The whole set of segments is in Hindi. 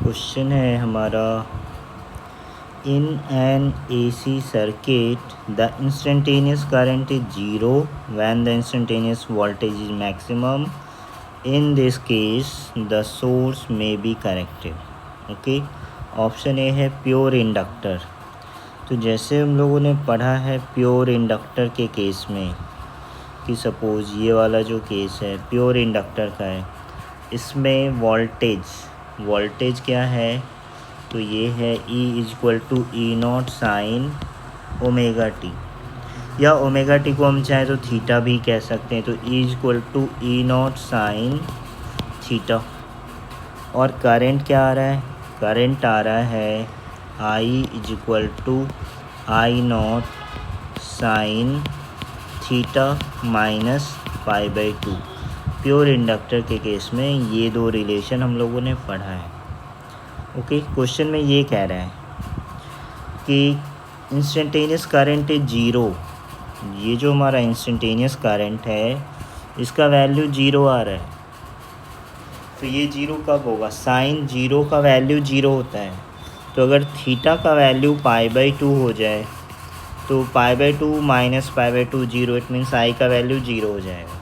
क्वेश्चन है हमारा, in an AC circuit the instantaneous current is 0 when the instantaneous voltage is maximum. In this case the source may be corrected. Okay, option A है प्योर इंडक्टर। तो जैसे हम लोगों ने पढ़ा है प्योर इंडक्टर के केस में कि सपोज़ ये वाला जो केस है प्योर इंडक्टर का है, इसमें वोल्टेज क्या है, तो ये है E=E0 साइन ओमेगा टी, या ओमेगा टी को हम चाहें तो थीटा भी कह सकते हैं। तो E=E0 साइन थीटा। और करंट क्या आ रहा है, करंट आ रहा है I=I0 sine theta minus π/2। Pure inductor के केस में ये दो रिलेशन हम लोगों ने पढ़ा है। ओके, क्वेश्चन में ये कह रहा है कि इंस्टेंटेनियस करंट इज 0। ये जो हमारा इंस्टेंटेनियस करंट है इसका वैल्यू 0 आ रहा है। तो ये 0 कब होगा, साइन 0 का वैल्यू 0 होता है। तो अगर थीटा का वैल्यू π/2 हो जाए तो π/2 माइनस π/2 0, इट मीन्स आई का वैल्यू 0 हो जाएगा।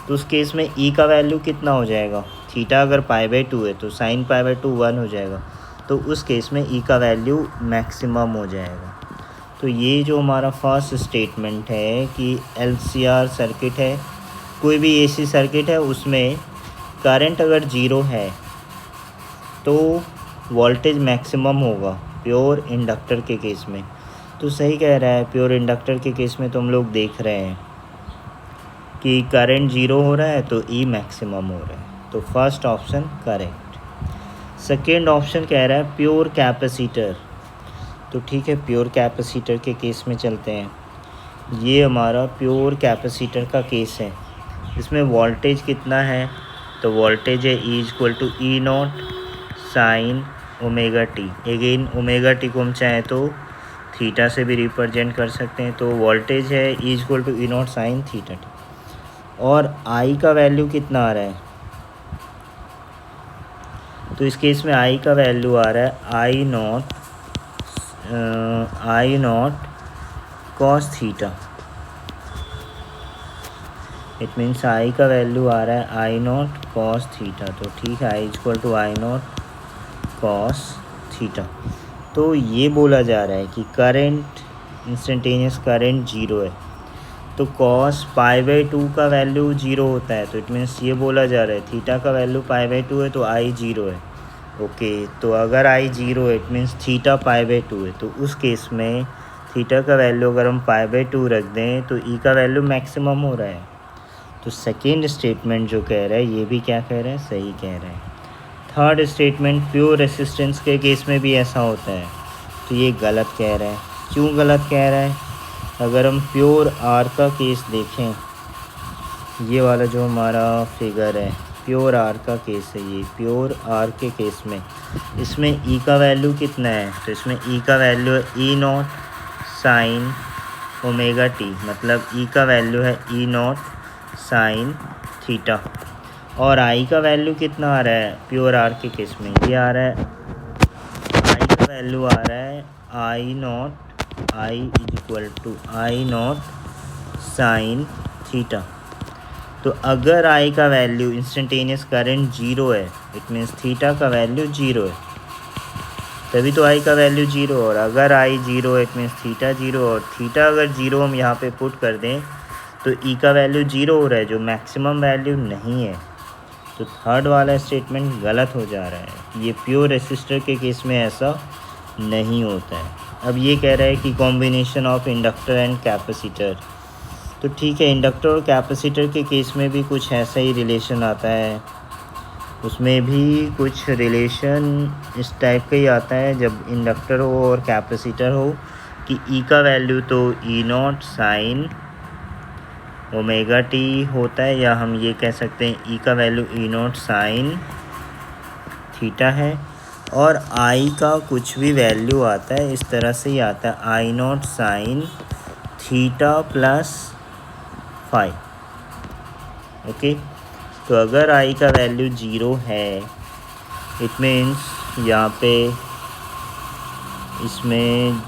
तो उस केस में ई का वैल्यू कितना हो जाएगा, थीटा अगर π/2 है तो साइन π/2 1 हो जाएगा। तो उस केस में ई का वैल्यू मैक्सिमम हो जाएगा। तो ये जो हमारा फर्स्ट स्टेटमेंट है कि LCR सर्किट है, कोई भी AC सर्किट है, उसमें करंट अगर 0 है तो वोल्टेज मैक्सिमम होगा प्योर इंडक्टर के केस में। तो सही कह रहा है, प्योर इंडक्टर के केस में तो हम लोग देख रहे हैं कि करंट 0 हो रहा है तो ई मैक्सिमम हो रहा है। तो first option correct. Second option कह रहा है प्योर कैपेसिटर। तो ठीक है, प्योर कैपेसिटर के केस में चलते हैं। ये हमारा प्योर कैपेसिटर का केस है। इसमें वोल्टेज कितना है, तो वोल्टेज है E=E0 sine omega T. Again omega T को हम चाहें तो थीटा से भी रिप्रेजेंट कर सकते हैं। तो वोल्टेज है E=E0 साइन थीटा टी। और आई का वैल्यू कितना आ रहा है, तो इस केस में आई का वैल्यू आ रहा है I0 cos theta. It means I का वैल्यू आ रहा है I0 कॉस थीटा। तो ठीक है, I=I0 कॉस थीटा। तो ये बोला जा रहा है कि करंट, इंस्टेंटेनियस करंट 0 है तो कॉस π/2 का वैल्यू 0 होता है। तो इट मीन्स ये बोला जा रहा है थीटा का वैल्यू π/2 है तो आई 0 है। ओके, तो अगर आई 0 है इट मीन्स थीटा π/2 है। तो उस केस में थीटा का वैल्यू अगर हम π/2 रख दें तो ई का वैल्यू मैक्सिमम हो रहा है। तो सेकेंड स्टेटमेंट जो कह रहा है ये भी क्या कह रहा है, सही कह रहा है। थर्ड स्टेटमेंट प्योर रेसिस्टेंस के केस में भी ऐसा होता है, तो ये गलत कह रहा है। क्यों गलत कह रहा है, अगर हम प्योर आर का केस देखें, ये वाला जो हमारा फिगर है प्योर आर का केस है, ये प्योर आर के केस में इसमें ई का वैल्यू कितना है, तो इसमें ई का वैल्यू है E0 साइन ओमेगा टी, मतलब ई का वैल्यू है E0 साइन थीटा। और आई का वैल्यू कितना आ रहा है प्योर आर के केस में, ये आ रहा है आई का वैल्यू आ रहा है I0 साइन थीटा। तो अगर आई का वैल्यू इंस्टेंटेनियस करंट 0 है इट मीन्स थीटा का वैल्यू 0 है, तभी तो आई का वैल्यू 0। और अगर आई 0 है इट मीन्स थीटा 0, और थीटा अगर 0 हम यहाँ पे पुट कर दें तो ई का वैल्यू 0 हो रहा है जो मैक्सिमम वैल्यू नहीं है। तो थर्ड वाला स्टेटमेंट गलत हो जा रहा है। ये प्योर रेसिस्टर के केस में ऐसा नहीं होता है। अब ये कह रहा है कि combination of inductor and capacitor. तो ठीक है, इंडक्टर और कैपेसिटर के केस में भी कुछ ऐसा ही रिलेशन आता है, उसमें भी कुछ रिलेशन इस टाइप का ही आता है जब इंडक्टर हो और कैपेसिटर हो कि ई का वैल्यू तो E0 साइन ओमेगा टी होता है, या हम ये कह सकते हैं ई का वैल्यू E0 साइन थीटा है। और आई का कुछ भी वैल्यू आता है इस तरह से ही आता है I0 sine theta plus phi. Okay, तो अगर आई का वैल्यू 0 है इट मीन्स यहाँ पे इसमें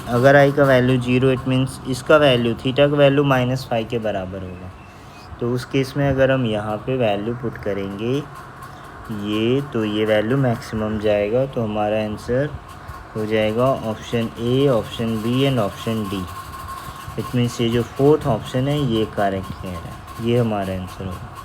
अगर आई का वैल्यू 0 इट मीन्स इसका वैल्यू थीटा का वैल्यू -5 के बराबर होगा। तो उस केस में अगर हम यहाँ पे वैल्यू पुट करेंगे ये, तो ये वैल्यू मैक्सिमम जाएगा। तो हमारा आंसर हो जाएगा option A, option B and option D. It means ये जो फोर्थ ऑप्शन है ये करेक्ट कह रहा है, ये हमारा आंसर होगा।